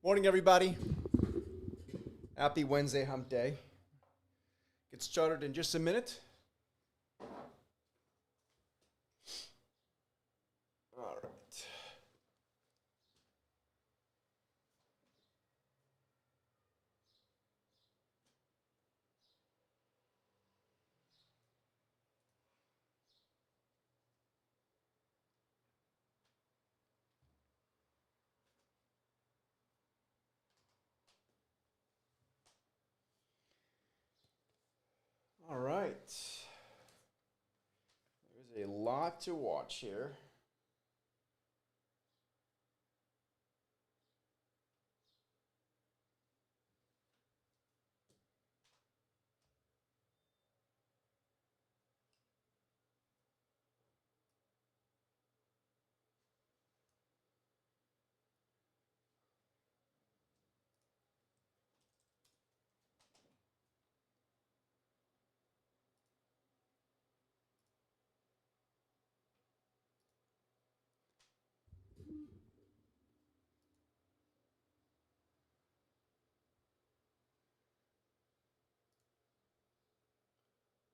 Morning, everybody. Happy Wednesday hump day. Get started in just a minute. All right. All right. There's a lot to watch here.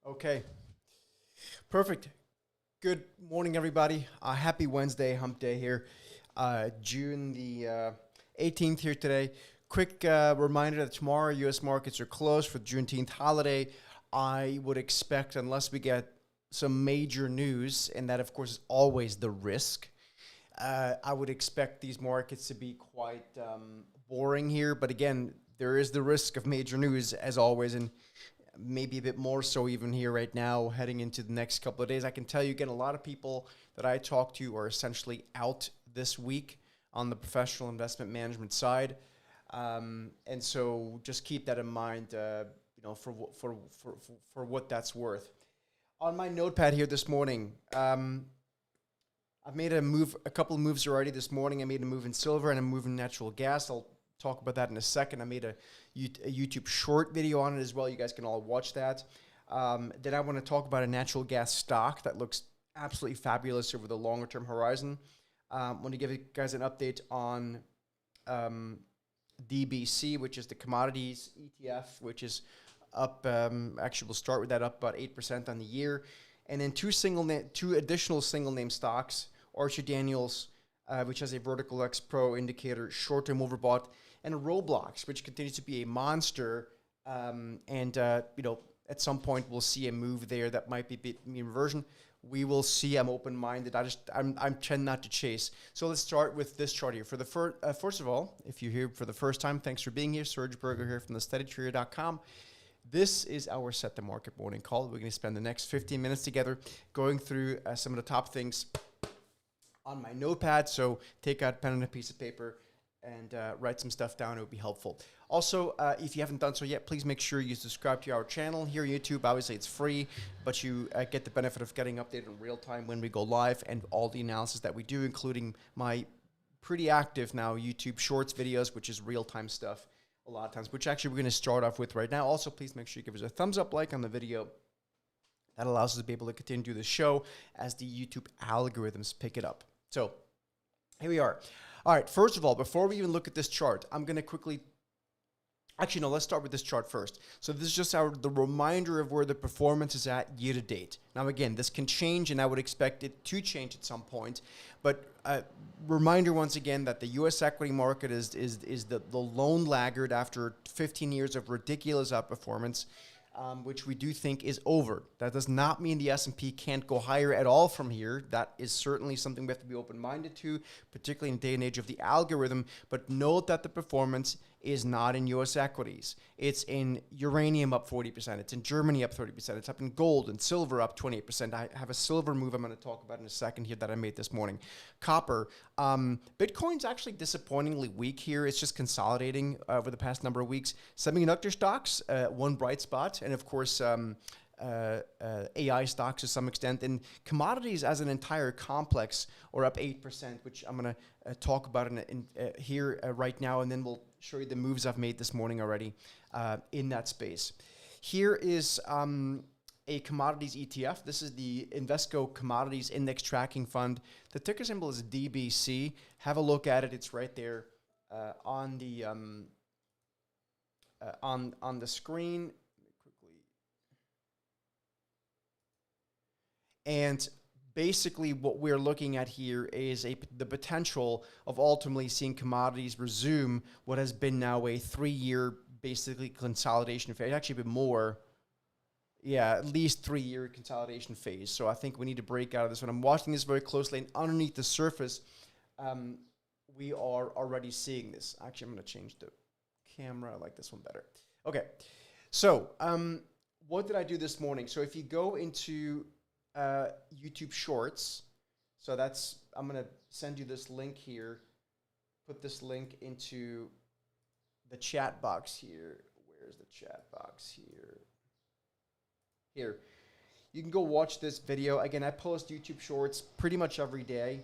Okay. Perfect. Good morning, everybody. Happy Wednesday hump day here. June the 18th here today. Quick reminder that tomorrow U.S. markets are closed for the Juneteenth holiday. I would expect, unless we get some major news, and that, of course, is always the risk, I would expect these markets to be quite boring here. But again, there is the risk of major news, as always, and maybe a bit more so even here right now, heading into the next couple of days. I can tell you, again, a lot of people that I talk to are essentially out this week on the professional investment management side. And so just keep that in mind, for what that's worth. On my notepad here this morning, I've made a couple of moves already this morning. I made a move in silver and a move in natural gas. I'll talk about that in a second. I made a YouTube short video on it as well. You guys can all watch that. Then I want to talk about a natural gas stock that looks absolutely fabulous over the longer term horizon. I want to give you guys an update on DBC, which is the commodities ETF, which is up. Actually, we'll start with that, up about 8% on the year. And then two additional single name stocks, Archer Daniels, which has a Vertical X Pro indicator, short-term overbought, and Roblox, which continues to be a monster. At some point we'll see a move there that might be a bit mean reversion. We will see. I'm open-minded. I tend not to chase. So let's start with this chart here. For the first of all, if you're here for the first time, thanks for being here. Serge Berger here from thesteadytrader.com. This is our Set the Market morning call. We're going to spend the next 15 minutes together going through some of the top things on my notepad. So take out a pen and a piece of paper and write some stuff down. It would be helpful. Also, if you haven't done so yet, please make sure you subscribe to our channel here on YouTube. Obviously, it's free, but you get the benefit of getting updated in real time when we go live and all the analysis that we do, including my pretty active now YouTube Shorts videos, which is real-time stuff a lot of times, which actually we're going to start off with right now. Also, please make sure you give us a thumbs up like on the video. That allows us to be able to continue to do the show as the YouTube algorithms pick it up. So here we are. All right, first of all, before we even look at this chart, I'm going to quickly... Actually, no, let's start with this chart first. So this is just the reminder of where the performance is at year to date. Now, again, this can change, and I would expect it to change at some point. But reminder once again that the U.S. equity market is the lone laggard after 15 years of ridiculous outperformance, which we do think is over. That does not mean the S&P can't go higher at all from here. That is certainly something we have to be open-minded to, particularly in the day and age of the algorithm. But note that the performance is not in U.S. equities. It's in uranium up 40%. It's in Germany up 30%. It's up in gold and silver up 28%. I have a silver move I'm going to talk about in a second here that I made this morning. Copper. Bitcoin's actually disappointingly weak here. It's just consolidating over the past number of weeks. Semiconductor stocks, one bright spot. And of course, AI stocks to some extent, and commodities as an entire complex are up 8%, which I'm going to talk about here right now, and then we'll show you the moves I've made this morning already in that space. Here is a commodities ETF. This is the Invesco Commodities Index Tracking Fund. The ticker symbol is DBC. Have a look at it. It's right there. on the on the screen. Quickly. And basically what we're looking at here is the potential of ultimately seeing commodities resume what has been now a 3-year basically consolidation phase, actually a bit more. Yeah, at least 3-year consolidation phase. So I think we need to break out of this one. I'm watching this very closely, and underneath the surface, we are already seeing this. Actually, I'm going to change the camera. I like this one better. Okay, so what did I do this morning? So if you go into YouTube Shorts, so that's, I'm going to send you this link here, put this link into the chat box here. Where's the chat box here? Here. You can go watch this video. Again, I post YouTube Shorts pretty much every day.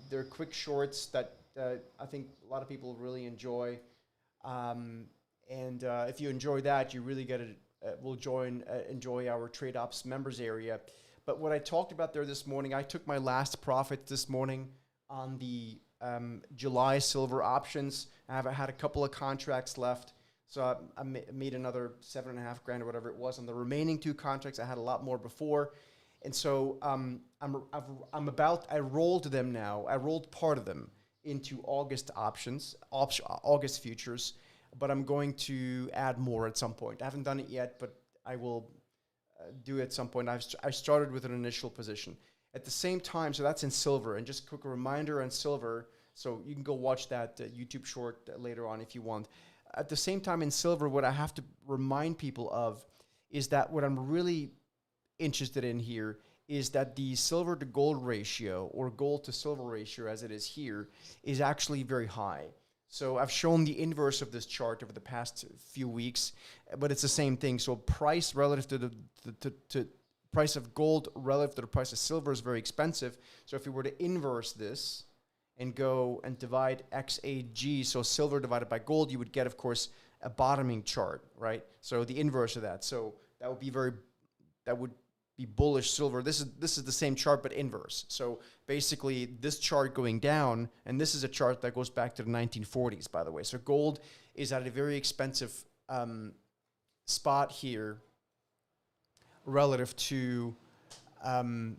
They're quick shorts that I think a lot of people really enjoy. If you enjoy that, you really will enjoy our Trade Ops members area. But what I talked about there this morning, I took my last profit this morning on the July silver options. I had a couple of contracts left. So I made another $7.5 grand or whatever it was on the remaining 2 contracts. I had a lot more before. And so I rolled them now. I rolled part of them into August options, August futures, but I'm going to add more at some point. I haven't done it yet, but I will do it at some point. I started with an initial position. At the same time, so that's in silver. And just a quick reminder on silver, so you can go watch that YouTube short later on if you want. At the same time in silver, what I have to remind people of is that what I'm really interested in here is that the silver to gold ratio, or gold to silver ratio as it is here, is actually very high. So I've shown the inverse of this chart over the past few weeks, but it's the same thing. So price relative to the price of gold relative to the price of silver is very expensive. So if you were to inverse this and go and divide XAG, so silver divided by gold, you would get, of course, a bottoming chart, right? So the inverse of that. So that would be bullish silver. This is the same chart but inverse. So basically this chart going down, and this is a chart that goes back to the 1940s, by the way. So gold is at a very expensive spot here relative to the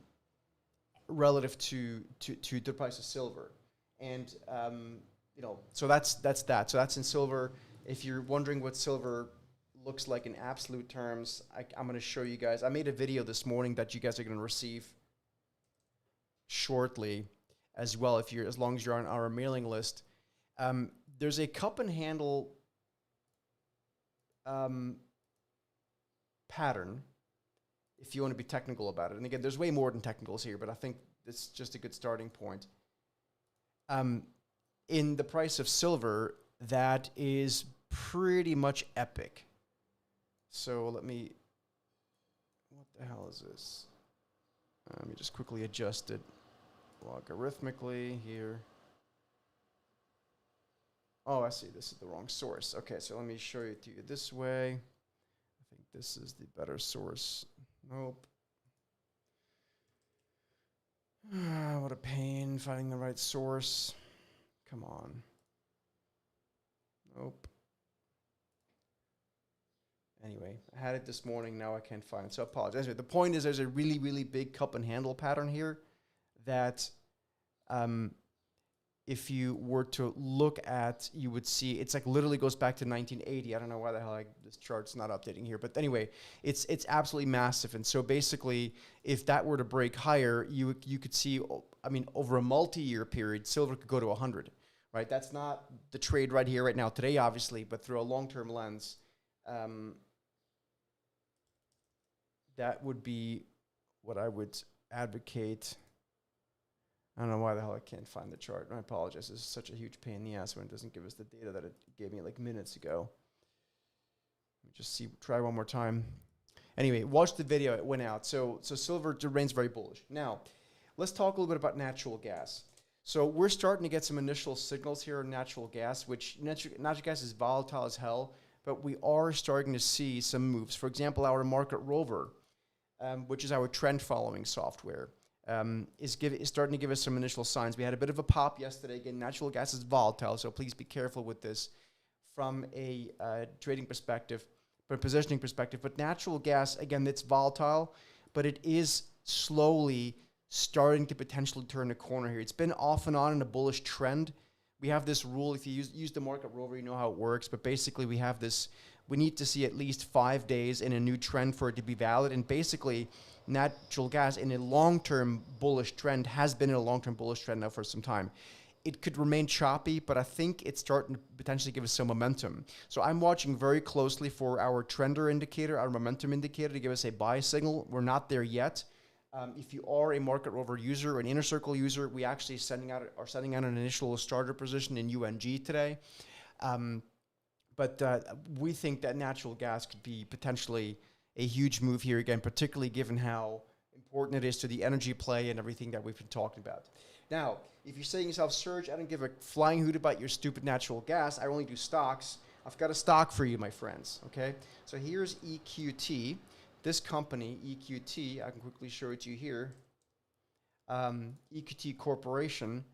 price of silver. And, so that's that. So that's in silver. If you're wondering what silver looks like in absolute terms, I'm going to show you guys. I made a video this morning that you guys are going to receive shortly as well, as long as you're on our mailing list. There's a cup and handle pattern, if you want to be technical about it. And again, there's way more than technicals here, but I think it's just a good starting point. In the price of silver, that is pretty much epic. So what the hell is this? Let me just quickly adjust it logarithmically here. Oh, I see, this is the wrong source. Okay, so let me show it to you this way. I think this is the better source. Nope. What a pain finding the right source. Come on. Nope. Anyway, I had it this morning. Now I can't find it, so I apologize. Anyway, the point is there's a really, really big cup and handle pattern here that if you were to look at, you would see it's like literally goes back to 1980. I don't know why the hell this chart's not updating here. But anyway, it's absolutely massive. And so basically, if that were to break higher, you could see, I mean, over a multi-year period, silver could go to 100, right? That's not the trade right here, right now, today, obviously, but through a long-term lens, that would be what I would advocate. I don't know why the hell I can't find the chart. I apologize. This is such a huge pain in the ass when it doesn't give us the data that it gave me like minutes ago. Let me just try one more time. Anyway, watch the video. It went out. So silver remains very bullish. Now, let's talk a little bit about natural gas. So we're starting to get some initial signals here on natural gas, which natural gas is volatile as hell, but we are starting to see some moves. For example, our market rover, which is our trend following software. is starting to give us some initial signs. We had a bit of a pop yesterday. Again, natural gas is volatile, so please be careful with this from a trading perspective, from a positioning perspective. But natural gas, again, it's volatile, but it is slowly starting to potentially turn a corner here. It's been off and on in a bullish trend. We have this rule, if you use the market rover, you know how it works, but basically we have this, we need to see at least 5 days in a new trend for it to be valid. And basically, natural gas in a long-term bullish trend has been in a long-term bullish trend now for some time. It could remain choppy, but I think it's starting to potentially give us some momentum. So I'm watching very closely for our trender indicator, our momentum indicator, to give us a buy signal. We're not there yet. If you are a market rover user, an inner circle user, we actually are sending out an initial starter position in UNG today. But we think that natural gas could be potentially a huge move here again, particularly given how important it is to the energy play and everything that we've been talking about. Now, if you're saying to yourself, Serge, I don't give a flying hoot about your stupid natural gas. I only do stocks. I've got a stock for you, my friends. Okay, so here's EQT. This company, EQT, I can quickly show it to you here. EQT Corporation.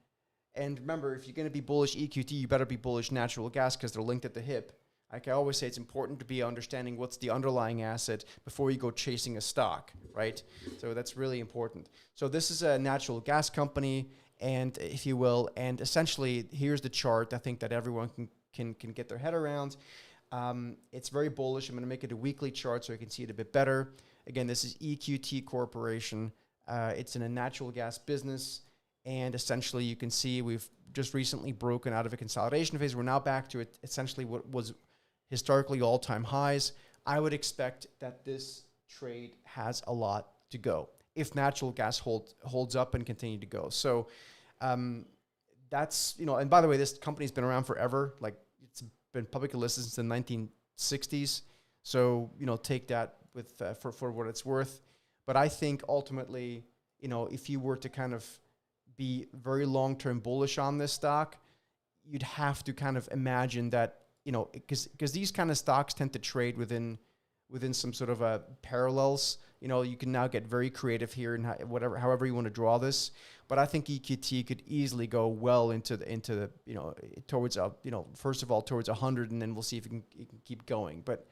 And remember, if you're going to be bullish EQT, you better be bullish natural gas because they're linked at the hip. Like I always say, it's important to be understanding what's the underlying asset before you go chasing a stock, right? So that's really important. So this is a natural gas company, and if you will, and essentially here's the chart. I think that everyone can get their head around. It's very bullish. I'm going to make it a weekly chart so you can see it a bit better. Again, this is EQT Corporation. It's in a natural gas business. And essentially, you can see we've just recently broken out of a consolidation phase. We're now back to essentially what was historically all-time highs. I would expect that this trade has a lot to go if natural gas holds up and continue to go. So that's, and by the way, this company's been around forever. Like it's been publicly listed since the 1960s. So, take that with for what it's worth. But I think ultimately, if you were to kind of be very long-term bullish on this stock, you'd have to kind of imagine that, because these kind of stocks tend to trade within some sort of parallels. You can now get very creative here and however you want to draw this. But I think EQT could easily go well into the towards first of all towards 100, and then we'll see if it can keep going. But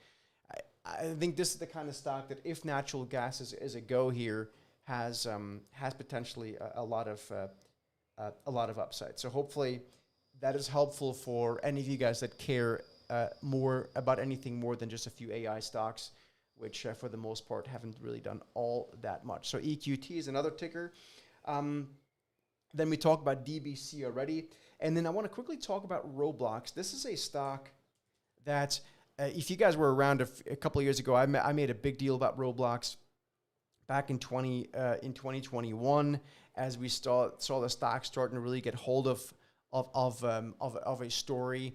I think this is the kind of stock that if natural gas is a go here, has potentially a lot of upside. So hopefully that is helpful for any of you guys that care more about anything more than just a few AI stocks, which for the most part haven't really done all that much. So EQT is another ticker. Then we talk about DBC already, and then I want to quickly talk about Roblox. This is a stock that if you guys were around a couple of years ago, I made a big deal about Roblox back in 2021, as we saw the stock starting to really get hold of a story.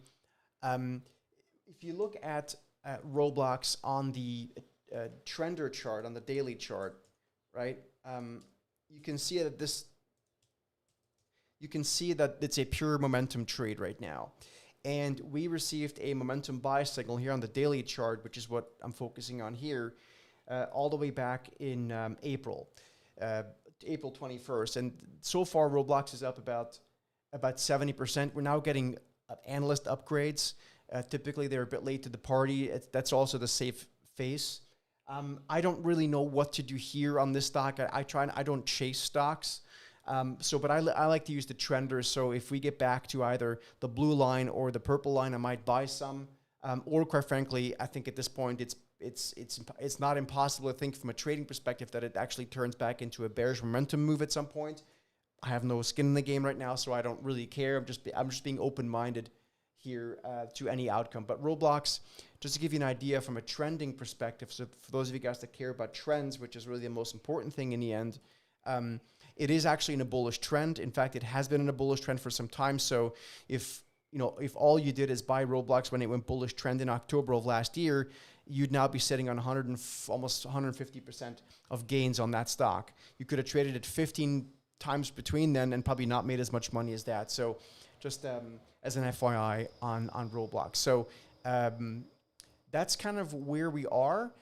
If you look at Roblox on the trender chart, on the daily chart, right? You can see that it's a pure momentum trade right now. And we received a momentum buy signal here on the daily chart, which is what I'm focusing on here, all the way back in April 21st. And so far, Roblox is up about 70%. We're now getting analyst upgrades. Typically, they're a bit late to the party. That's also the safe face. I don't really know what to do here on this stock. I don't chase stocks. But I like to use the trenders. So if we get back to either the blue line or the purple line, I might buy some. Or quite frankly, I think at this point it's not impossible to think from a trading perspective that it actually turns back into a bearish momentum move at some point. I have no skin in the game right now, so I don't really care. I'm just being open-minded here to any outcome. But Roblox, just to give you an idea from a trending perspective, so for those of you guys that care about trends, which is really the most important thing in the end, it is actually in a bullish trend. In fact, it has been in a bullish trend for some time. So if all you did is buy Roblox when it went bullish trend in October of last year, you'd now be sitting on almost 150% of gains on that stock. You could have traded it 15 times between then and probably not made as much money as that. So just as an FYI on Roblox. So that's kind of where we are.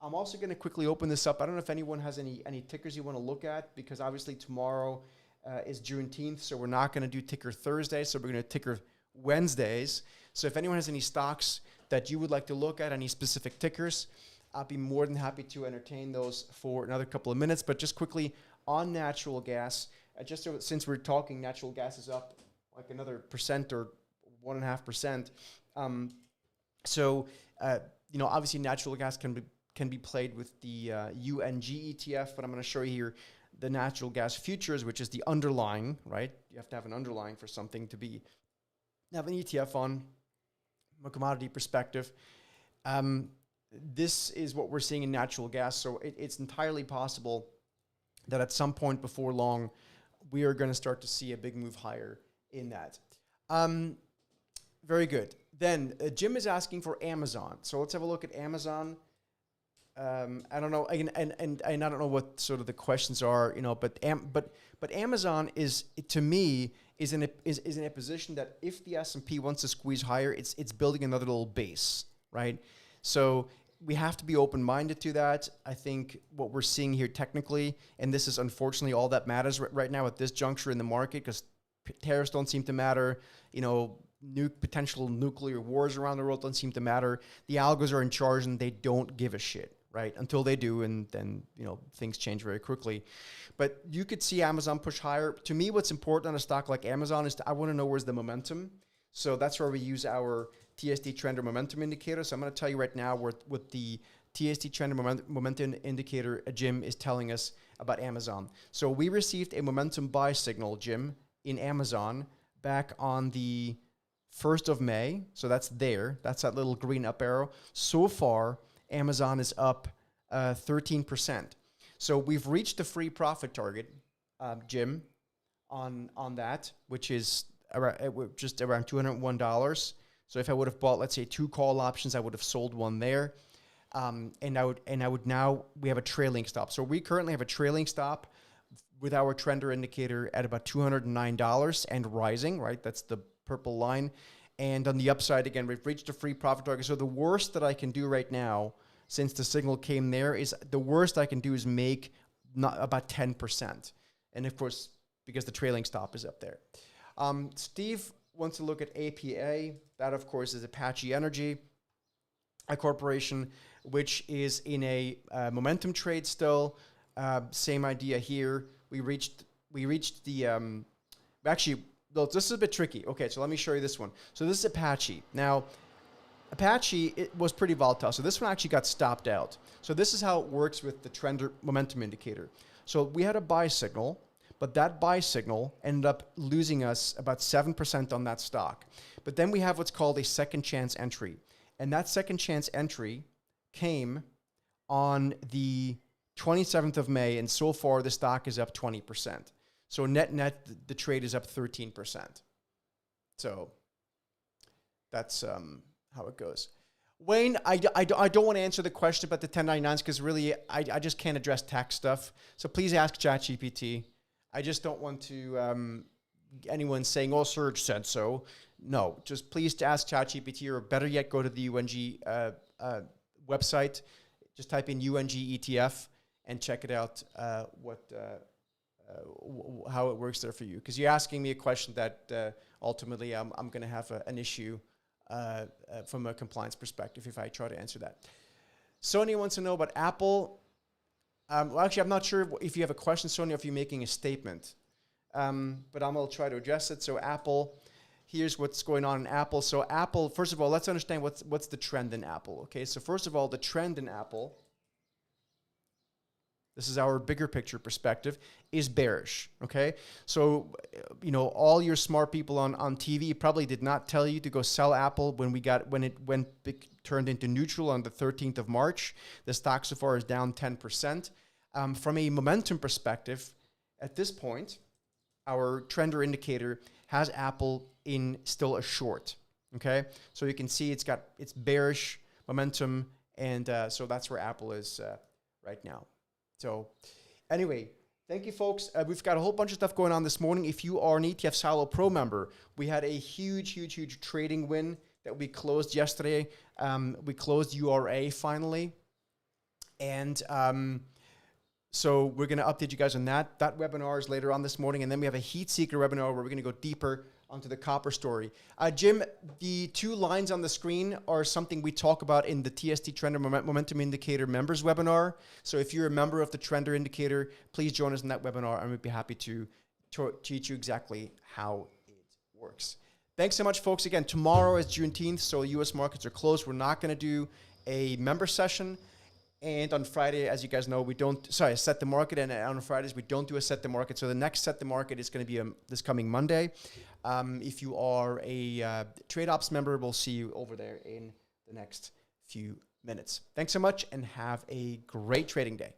I'm also going to quickly open this up. I don't know if anyone has any tickers you want to look at, because obviously tomorrow is Juneteenth, so we're not going to do ticker Thursday, so we're going to ticker Wednesdays. So if anyone has any stocks that you would like to look at, any specific tickers, I'll be more than happy to entertain those for another couple of minutes. But just quickly on natural gas, just so, since we're talking, natural gas is up like another percent or 1.5%. Obviously natural gas can be played with the UNG ETF, but I'm going to show you here the natural gas futures, which is the underlying, right? You have to have an underlying for something to have an ETF on from a commodity perspective. This is what we're seeing in natural gas. So it's entirely possible that at some point before long, we are going to start to see a big move higher in that. Very good. Then Jim is asking for Amazon. So let's have a look at Amazon. I don't know, and I don't know what sort of the questions are, but Amazon is, to me, is in a position that if the S&P wants to squeeze higher, it's building another little base, right? So we have to be open-minded to that. I think what we're seeing here technically, and this is unfortunately all that matters right now at this juncture in the market, because tariffs don't seem to matter, potential nuclear wars around the world don't seem to matter. The algos are in charge and they don't give a shit, right? Until they do, and then, things change very quickly. But you could see Amazon push higher. To me, what's important on a stock like Amazon is I want to know where's the momentum. So that's where we use our TSD trend or momentum indicator. So I'm going to tell you right now what the TSD trend or momentum indicator, Jim, is telling us about Amazon. So we received a momentum buy signal, Jim, in Amazon back on the 1st of May. So that's that little green up arrow. So far, Amazon is up 13%. So we've reached the free profit target, Jim, on that, which is just around $201. So if I would have bought, let's say, 2 call options, I would have sold one there. And I would now, we have a trailing stop. So we currently have a trailing stop with our trender indicator at about $209 and rising, right? That's the purple line. And on the upside, again, we've reached a free profit target. So the worst that I can do right now, since the signal came there, is make about 10%. And of course, because the trailing stop is up there. Steve wants to look at APA. That, of course, is Apache Energy, a corporation which is in a momentum trade still. Same idea here. We reached the this is a bit tricky. Okay, so let me show you this one. So this is Apache. Now, Apache, it was pretty volatile. So this one actually got stopped out. So this is how it works with the trend or momentum indicator. So we had a buy signal, but that buy signal ended up losing us about 7% on that stock. But then we have what's called a second chance entry. And that second chance entry came on the 27th of May, and so far the stock is up 20%. So net, the trade is up 13%. So that's how it goes. Wayne, I don't want to answer the question about the 1099s because really I just can't address tax stuff. So please ask ChatGPT. I just don't want to anyone saying, "Oh, Serge said so." No, just please ask ChatGPT, or better yet, go to the UNG website. Just type in UNG ETF and check it out. How it works there for you, because you're asking me a question that ultimately I'm going to have an issue from a compliance perspective if I try to answer that. Sonia wants to know about Apple. Well, actually, I'm not sure if you have a question, Sonia, if you're making a statement. But I'm going to try to address it. So Apple, here's what's going on in Apple. So Apple, first of all, let's understand what's the trend in Apple. Okay, so first of all, the trend in Apple, this is our bigger picture perspective, is bearish, okay? So, all your smart people on TV probably did not tell you to go sell Apple when it turned into neutral on the 13th of March. The stock so far is down 10%. From a momentum perspective, at this point, our trender indicator has Apple in still a short, okay? So you can see it's bearish momentum, and so that's where Apple is right now. So anyway, thank you, folks. We've got a whole bunch of stuff going on this morning. If you are an ETF Silo Pro member, we had a huge trading win that we closed yesterday. We closed URA finally. And so we're going to update you guys on that. That webinar is later on this morning. And then we have a heat seeker webinar where we're going to go deeper onto the copper story. Jim, the 2 lines on the screen are something we talk about in the TST Trender Momentum Indicator members webinar. So if you're a member of the Trender Indicator, please join us in that webinar, and we'd be happy to teach you exactly how it works. Thanks so much, folks. Again, tomorrow is Juneteenth, so U.S. markets are closed. We're not going to do a member session. And on Friday, as you guys know, we don't, set the market. And on Fridays, we don't do a set the market. So the next set the market is going to be this coming Monday. If you are a Trade Ops member, we'll see you over there in the next few minutes. Thanks so much and have a great trading day.